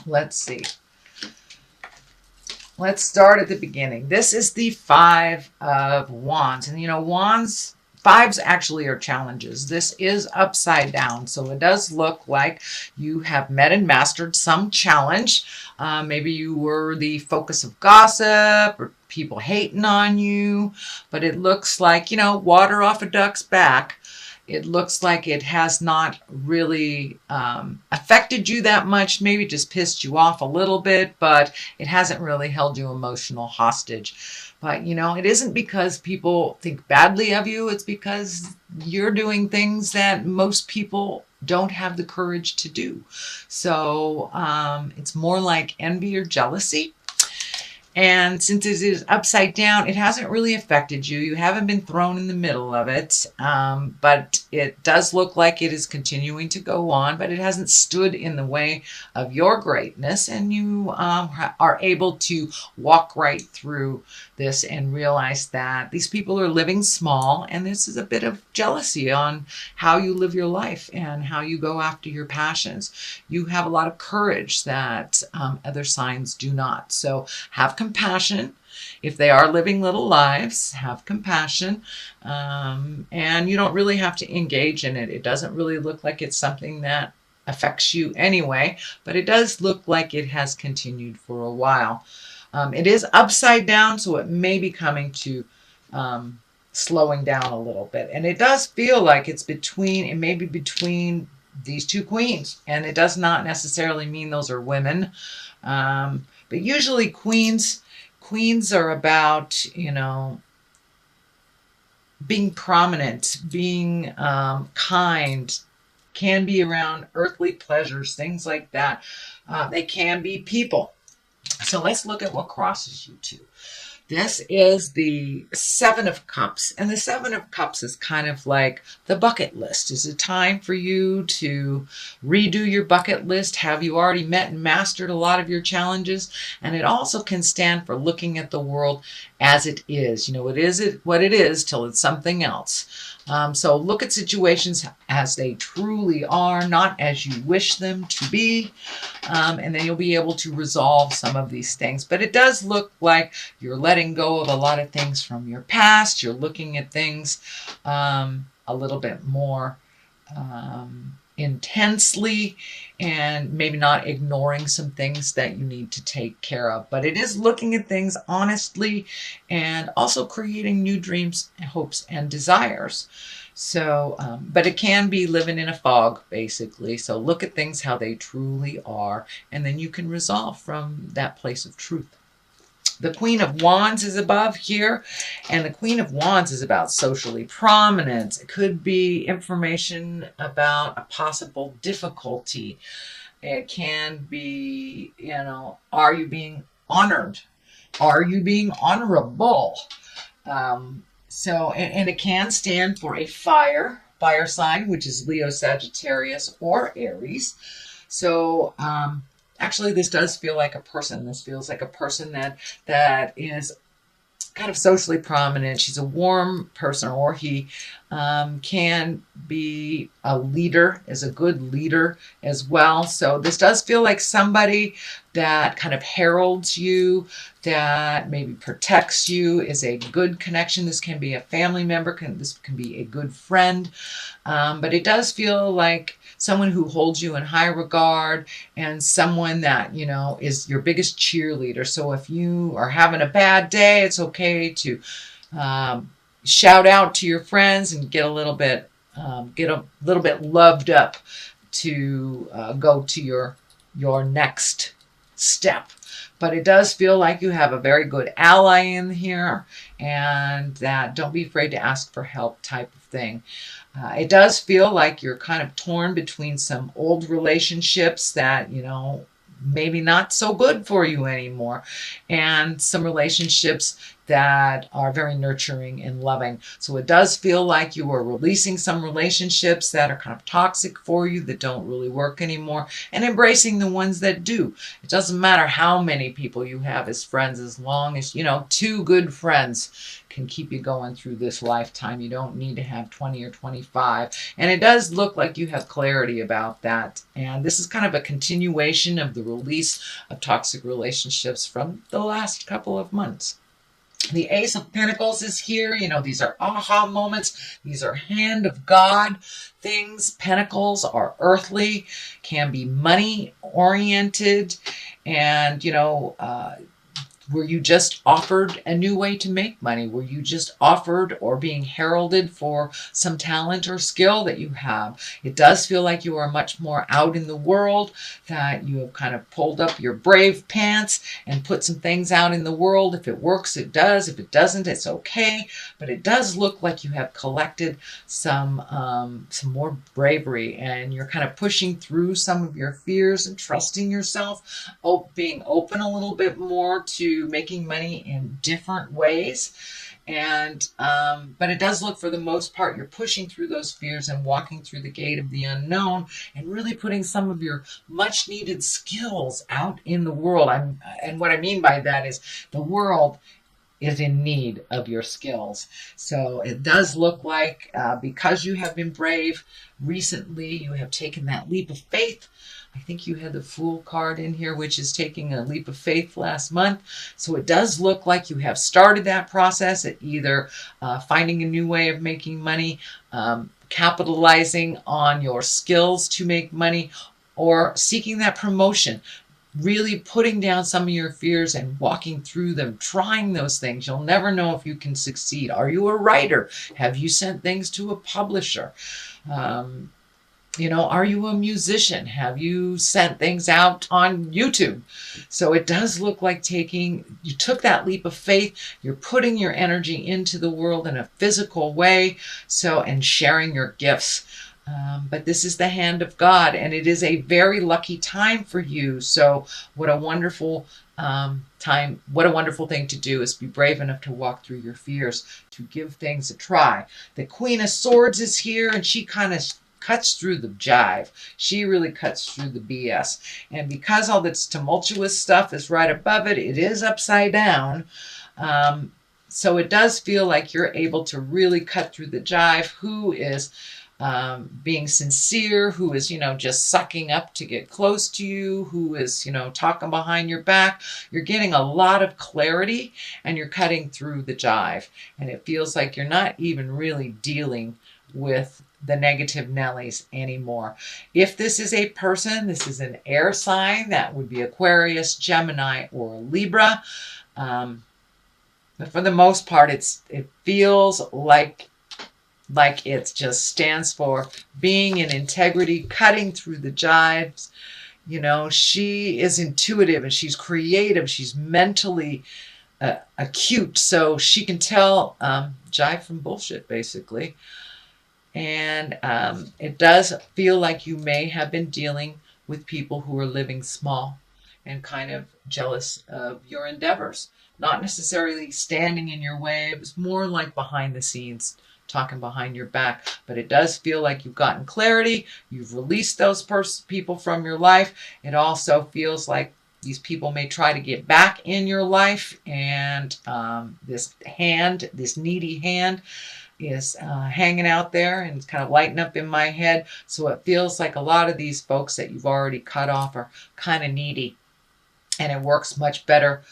Let's see. Let's start at the beginning. This is the Five of Wands. And you know, wands, fives actually are challenges. This is upside down. So it does look like you have met and mastered some challenge. Maybe you were the focus of gossip or people hating on you. But it looks like, you know, water off a duck's back. It looks like it has not really affected you that much, maybe just pissed you off a little bit, but it hasn't really held you emotional hostage. But you know, it isn't because people think badly of you, it's because you're doing things that most people don't have the courage to do. So it's more like envy or jealousy. And since it is upside down, it hasn't really affected you. You haven't been thrown in the middle of it. But it does look like it is continuing to go on, but it hasn't stood in the way of your greatness. And you are able to walk right through this and realize that these people are living small. And this is a bit of jealousy on how you live your life and how you go after your passions. You have a lot of courage that other signs do not. So have compassion. If they are living little lives, have compassion. And you don't really have to engage in it. It doesn't really look like it's something that affects you anyway, but it does look like it has continued for a while. It is upside down, so it may be coming to slowing down a little bit. And it does feel like it's between, it may be between these two queens. And it does not necessarily mean those are women. But usually queens are about, you know, being prominent, being kind, can be around earthly pleasures, things like that. They can be people. So let's look at what crosses you two. This is the Seven of Cups. And the Seven of Cups is kind of like the bucket list. Is it time for you to redo your bucket list? Have you already met and mastered a lot of your challenges? And it also can stand for looking at the world as it is. You know, it is what it is till it's something else. So look at situations as they truly are, not as you wish them to be. And then you'll be able to resolve some of these things. But it does look like you're letting go of a lot of things from your past. You're looking at things a little bit more intensely and maybe not ignoring some things that you need to take care of. But it is looking at things honestly and also creating new dreams, hopes, and desires. So, but it can be living in a fog, basically. So look at things how they truly are, and then you can resolve from that place of truth. The Queen of Wands is above here, and the Queen of Wands is about socially prominence. It could be information about a possible difficulty. It can be, you know, are you being honored? Are you being honorable? And it can stand for a fire sign, which is Leo, Sagittarius, or Aries. So, actually, this does feel like a person. This feels like a person that is kind of socially prominent. She's a warm person, or he can be a leader, is a good leader as well. So this does feel like somebody that kind of heralds you, that maybe protects you, is a good connection. This can be a family member, this can be a good friend, but it does feel like someone who holds you in high regard and someone that, you know, is your biggest cheerleader. So if you are having a bad day, it's okay to shout out to your friends and get a little bit loved up to go to your next step. But it does feel like you have a very good ally in here, and that don't be afraid to ask for help type of thing. It does feel like you're kind of torn between some old relationships that, you know, maybe not so good for you anymore, and some relationships that are very nurturing and loving. So it does feel like you are releasing some relationships that are kind of toxic for you, that don't really work anymore, and embracing the ones that do. It doesn't matter how many people you have as friends, as long as, you know, 2 good friends can keep you going through this lifetime. You don't need to have 20 or 25. And it does look like you have clarity about that. And this is kind of a continuation of the release of toxic relationships from the last couple of months. The Ace of Pentacles is here. You know, these are aha moments. These are hand of God things. Pentacles are earthly, can be money oriented, and, you know, were you just offered a new way to make money? Were you just offered or being heralded for some talent or skill that you have? It does feel like you are much more out in the world, that you have kind of pulled up your brave pants and put some things out in the world. If it works, it does. If it doesn't, it's okay. But it does look like you have collected some more bravery, and you're kind of pushing through some of your fears and trusting yourself, being open a little bit more to making money in different ways. And but it does look, for the most part, you're pushing through those fears and walking through the gate of the unknown, and really putting some of your much needed skills out in the world. And what I mean by that is the world is in need of your skills. So it does look like, because you have been brave recently, you have taken that leap of faith. I think you had the Fool card in here, which is taking a leap of faith last month. So it does look like you have started that process at either finding a new way of making money, capitalizing on your skills to make money, or seeking that promotion. Really putting down some of your fears and walking through them, trying those things. You'll never know if you can succeed. Are you a writer? Have you sent things to a publisher? You know, are you a musician? Have you sent things out on YouTube? So it does look like you took that leap of faith. You're putting your energy into the world in a physical way. and sharing your gifts. But this is the hand of God, and it is a very lucky time for you. So what a wonderful time, what a wonderful thing to do is be brave enough to walk through your fears, to give things a try. The Queen of Swords is here, and she kind of cuts through the jive. She really cuts through the BS. And because all this tumultuous stuff is right above it, it is upside down. So it does feel like you're able to really cut through the jive. Who is being sincere, who is, just sucking up to get close to you, who is, talking behind your back. You're getting a lot of clarity, and you're cutting through the jive. And it feels like you're not even really dealing with the negative Nellies anymore. If this is a person, this is an air sign. That would be Aquarius, Gemini, or Libra. But for the most part, it feels like it just stands for being in integrity, cutting through the jives. She is intuitive, and she's creative. She's mentally acute, so she can tell jive from bullshit, basically. And it does feel like you may have been dealing with people who are living small and kind of jealous of your endeavors. Not necessarily standing in your way. It was more like behind the scenes, talking behind your back. But it does feel like you've gotten clarity. You've released those people from your life. It also feels like these people may try to get back in your life. And this needy hand, is hanging out there, and it's kind of lighting up in my head. So it feels like a lot of these folks that you've already cut off are kind of needy, and it works much better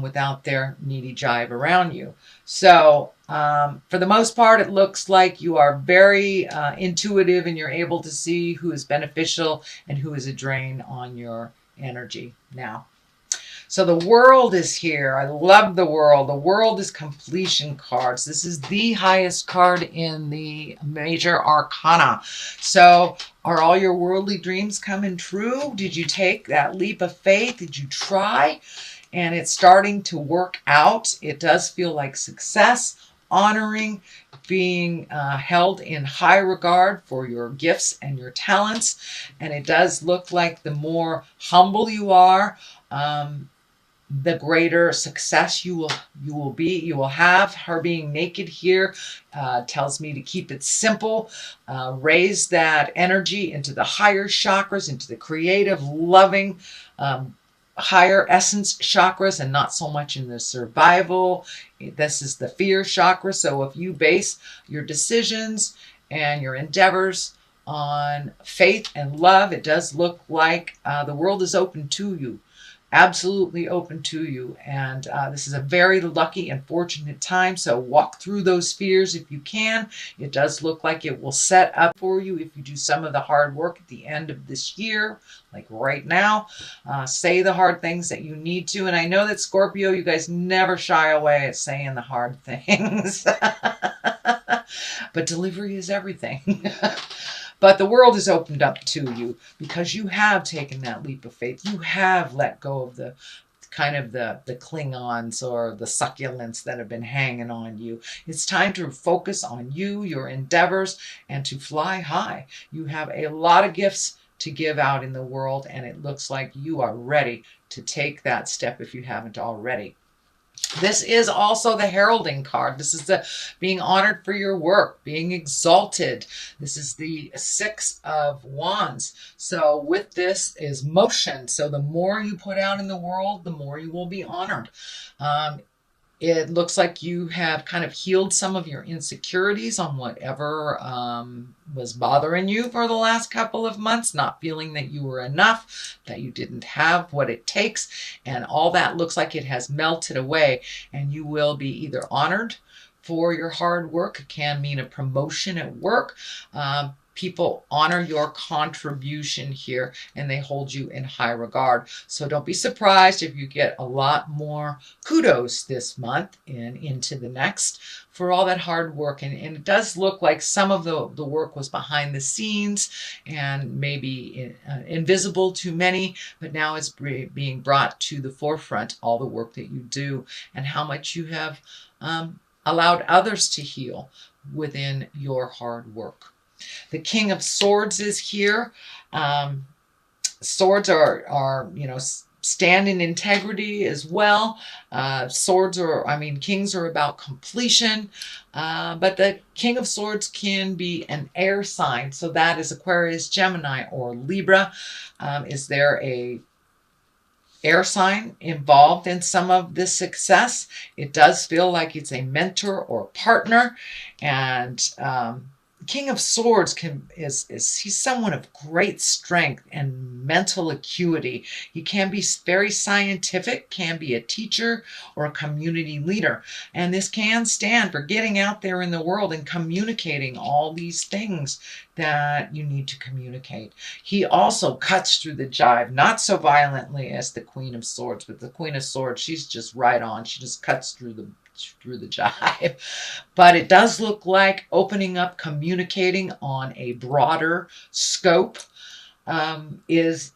without their needy jive around you. So for the most part, it looks like you are very intuitive, and you're able to see who is beneficial and who is a drain on your energy now. So the World is here. I love the World. The World is completion cards. This is the highest card in the major arcana. So are all your worldly dreams coming true? Did you take that leap of faith? Did you try? And it's starting to work out. It does feel like success, honoring, being held in high regard for your gifts and your talents. And it does look like the more humble you are, the greater success you will have. Her being naked here tells me to keep it simple, raise that energy into the higher chakras, into the creative, loving, higher essence chakras, and not so much in the survival. This is the fear chakra. So if you base your decisions and your endeavors on faith and love, it does look like the world is open to you, absolutely open to you. And this is a very lucky and fortunate time. So walk through those fears if you can. It does look like it will set up for you if you do some of the hard work at the end of this year, like right now. Say the hard things that you need to. And I know that Scorpio, you guys never shy away at saying the hard things. But delivery is everything. But the world is opened up to you because you have taken that leap of faith. You have let go of the kind of the Klingons or the succulents that have been hanging on you. It's time to focus on you, your endeavors, and to fly high. You have a lot of gifts to give out in the world, and it looks like you are ready to take that step if you haven't already. This is also the heralding card. This is the being honored for your work, being exalted. This is the 6 of Wands. So with this is motion. So the more you put out in the world, the more you will be honored. It looks like you have kind of healed some of your insecurities on whatever was bothering you for the last couple of months, not feeling that you were enough, that you didn't have what it takes. And all that looks like it has melted away, and you will be either honored for your hard work. It can mean a promotion at work. People honor your contribution here, and they hold you in high regard. So don't be surprised if you get a lot more kudos this month and into the next for all that hard work. And it does look like some of the work was behind the scenes and maybe invisible to many, but now it's being brought to the forefront, all the work that you do and how much you have allowed others to heal within your hard work. The King of Swords is here. Swords are stand in integrity as well. Kings are about completion. But the King of Swords can be an air sign. So that is Aquarius, Gemini, or Libra. Is there a air sign involved in some of this success? It does feel like it's a mentor or partner. And King of Swords he's someone of great strength and mental acuity. He can be very scientific, can be a teacher or a community leader. And this can stand for getting out there in the world and communicating all these things that you need to communicate. He also cuts through the jive, not so violently as the Queen of Swords, but the Queen of Swords, she's just right on. She just cuts through the jive. But it does look like opening up, communicating on a broader scope is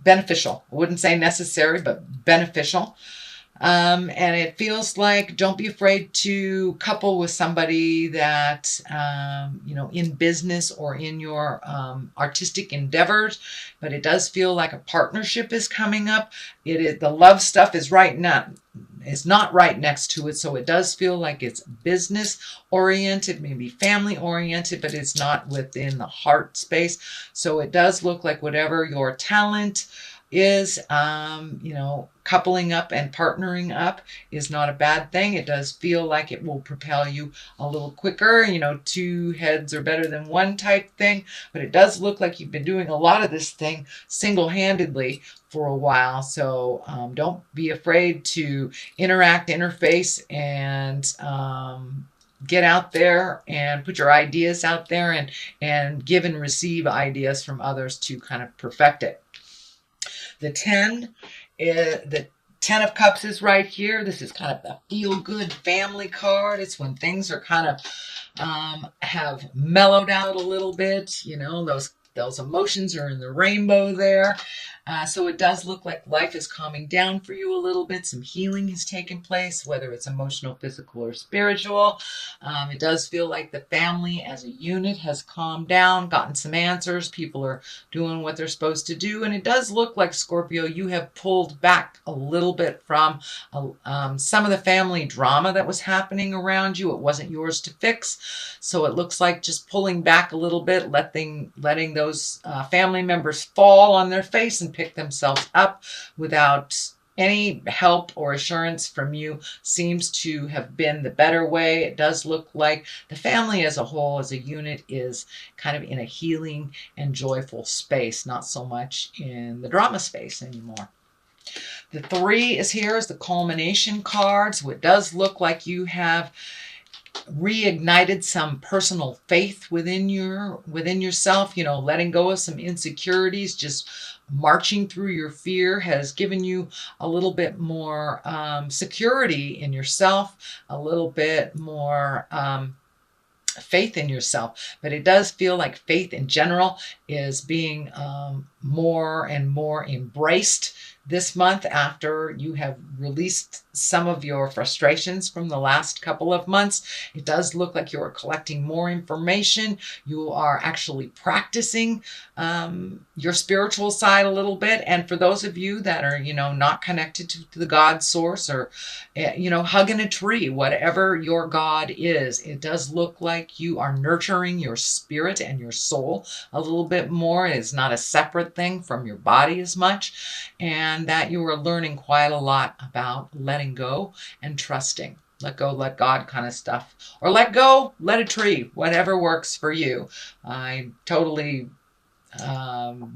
beneficial. I wouldn't say necessary, but beneficial. And it feels like don't be afraid to couple with somebody that, in business or in your artistic endeavors, but it does feel like a partnership is coming up. The love stuff is not right next to it. So it does feel like it's business oriented, maybe family oriented, but it's not within the heart space. So it does look like whatever your talent is, coupling up and partnering up is not a bad thing. It does feel like it will propel you a little quicker, two heads are better than one type thing, but it does look like you've been doing a lot of this thing single-handedly for a while. So don't be afraid to interface, and get out there and put your ideas out there and give and receive ideas from others to kind of perfect it. The 10 of Cups is right here. This is kind of the feel-good family card. It's when things are kind of have mellowed out a little bit. Those emotions are in the rainbow there. So it does look like life is calming down for you a little bit. Some healing has taken place, whether it's emotional, physical, or spiritual. It does feel like the family as a unit has calmed down, gotten some answers. People are doing what they're supposed to do. And it does look like, Scorpio, you have pulled back a little bit from some of the family drama that was happening around you. It wasn't yours to fix. So it looks like just pulling back a little bit, letting those family members fall on their face and pick themselves up without any help or assurance from you seems to have been the better way. It does look like the family as a whole, as a unit, is kind of in a healing and joyful space, not so much in the drama space anymore. The 3 is here as the culmination card. So it does look like you have reignited some personal faith within yourself. Letting go of some insecurities, just marching through your fear has given you a little bit more security in yourself, a little bit more faith in yourself. But it does feel like faith in general is being more and more embraced this month after you have released some of your frustrations from the last couple of months. It does look like you are collecting more information. You are actually practicing your spiritual side a little bit. And for those of you that are, not connected to the God source, or, hugging a tree, whatever your God is, it does look like you are nurturing your spirit and your soul a little bit more. It is not a separate thing from your body as much. And that you are learning quite a lot about letting go and trusting. Let go, let God kind of stuff. Or let go, let a tree, whatever works for you. I totally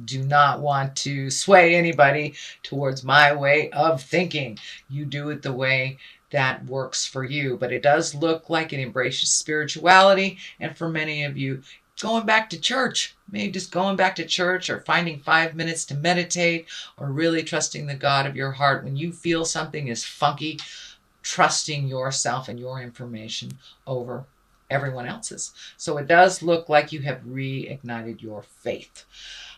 do not want to sway anybody towards my way of thinking. You do it the way that works for you. But it does look like it embraces spirituality. And for many of you, going back to church, maybe just going back to church, or finding 5 minutes to meditate, or really trusting the God of your heart when you feel something is funky, trusting yourself and your information over everyone else's. So it does look like you have reignited your faith.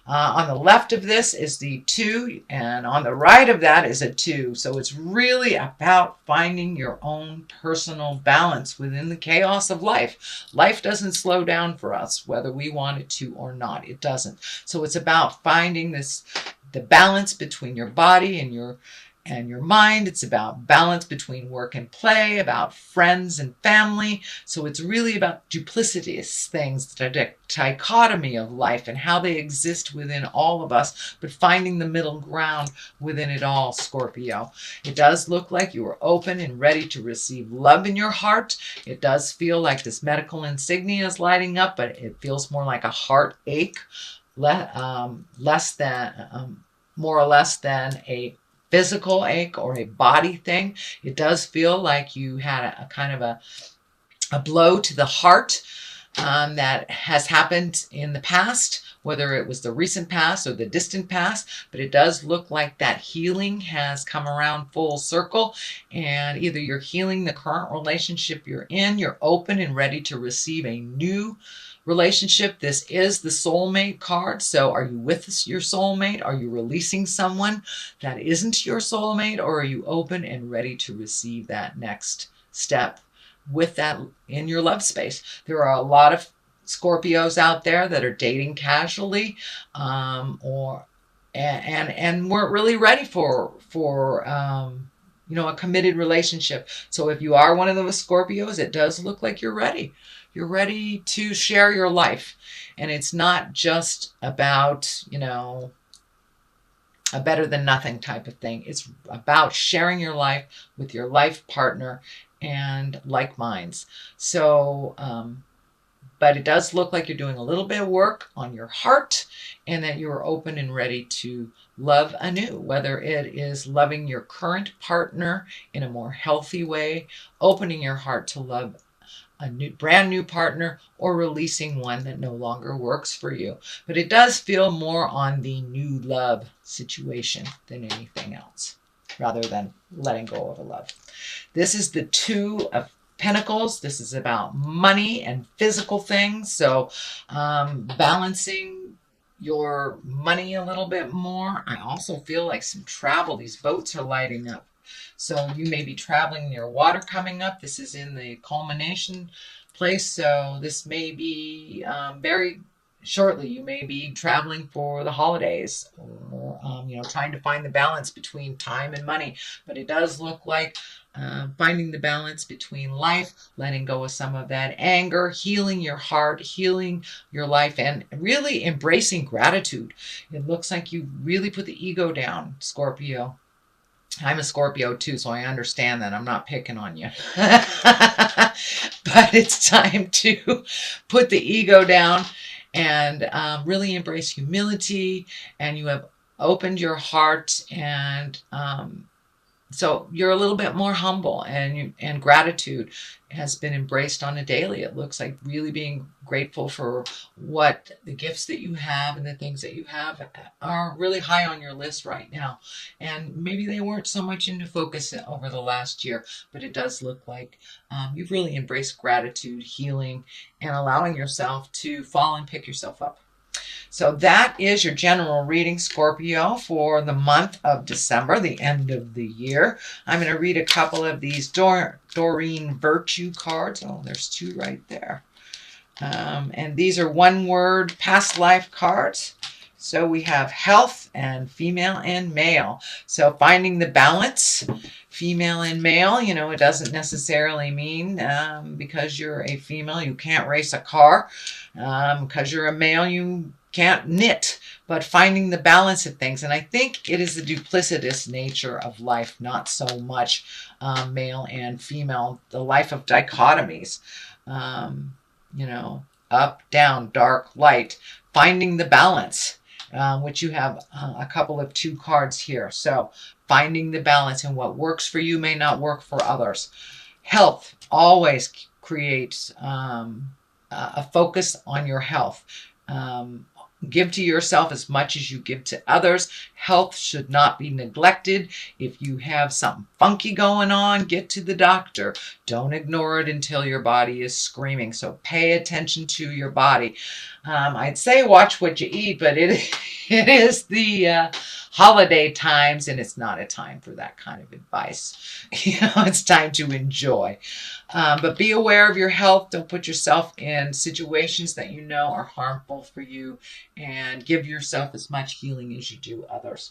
On the left of this is the 2, and on the right of that is a 2. So it's really about finding your own personal balance within the chaos of life. Life doesn't slow down for us, whether we want it to or not. It doesn't. So it's about finding the balance between your body and your mind. It's about balance between work and play, about friends and family. So it's really about duplicitous things, the dichotomy of life and how they exist within all of us, but finding the middle ground within it all, Scorpio. It does look like you are open and ready to receive love in your heart. It does feel like this medical insignia is lighting up, but it feels more like a heartache, more or less than a physical ache or a body thing. It does feel like you had a kind of a blow to the heart that has happened in the past, whether it was the recent past or the distant past. But it does look like that healing has come around full circle, and either you're healing the current relationship you're in, you're open and ready to receive a new relationship. This is the soulmate card. So are you with your soulmate? Are you releasing someone that isn't your soulmate? Or are you open and ready to receive that next step with that in your love space? There are a lot of Scorpios out there that are dating casually, and weren't really ready for a committed relationship. So if you are one of those Scorpios, it does look like you're ready. You're ready to share your life. And it's not just about, a better than nothing type of thing. It's about sharing your life with your life partner and like minds. So, but it does look like you're doing a little bit of work on your heart, and that you're open and ready to love anew, whether it is loving your current partner in a more healthy way, opening your heart to love a brand new partner, or releasing one that no longer works for you. But it does feel more on the new love situation than anything else, rather than letting go of a love. This is the 2 of Pentacles. This is about money and physical things. So balancing your money a little bit more. I also feel like some travel. These boats are lighting up. So you may be traveling near water coming up. This is in the culmination place. So this may be very shortly. You may be traveling for the holidays or, trying to find the balance between time and money. But it does look like finding the balance between life, letting go of some of that anger, healing your heart, healing your life, and really embracing gratitude. It looks like you really put the ego down, Scorpio. I'm a Scorpio too, so I understand that. I'm not picking on you. But it's time to put the ego down and really embrace humility. And you have opened your heart, and so you're a little bit more humble, and gratitude has been embraced on a daily. It looks like really being grateful for what the gifts that you have and the things that you have are really high on your list right now. And maybe they weren't so much into focus over the last year, but it does look like you've really embraced gratitude, healing, and allowing yourself to fall and pick yourself up. So that is your general reading, Scorpio, for the month of December, the end of the year. I'm going to read a couple of these Doreen Virtue cards. Oh, there's two right there. And these are one-word past life cards. So we have health and female and male. So finding the balance, female and male, it doesn't necessarily mean because you're a female, you can't race a car. Because you're a male, you can't knit, but finding the balance of things. And I think it is the duplicitous nature of life, not so much male and female, the life of dichotomies, up, down, dark, light, finding the balance, which you have a couple of two cards here. So finding the balance, and what works for you may not work for others. Health always creates a focus on your health. Give to yourself as much as you give to others. Health should not be neglected. If you have something funky going on, get to the doctor. Don't ignore it until your body is screaming. So pay attention to your body. I'd say watch what you eat, but it is the holiday times, and it's not a time for that kind of advice. It's time to enjoy. But be aware of your health. Don't put yourself in situations that you know are harmful for you, and give yourself as much healing as you do others.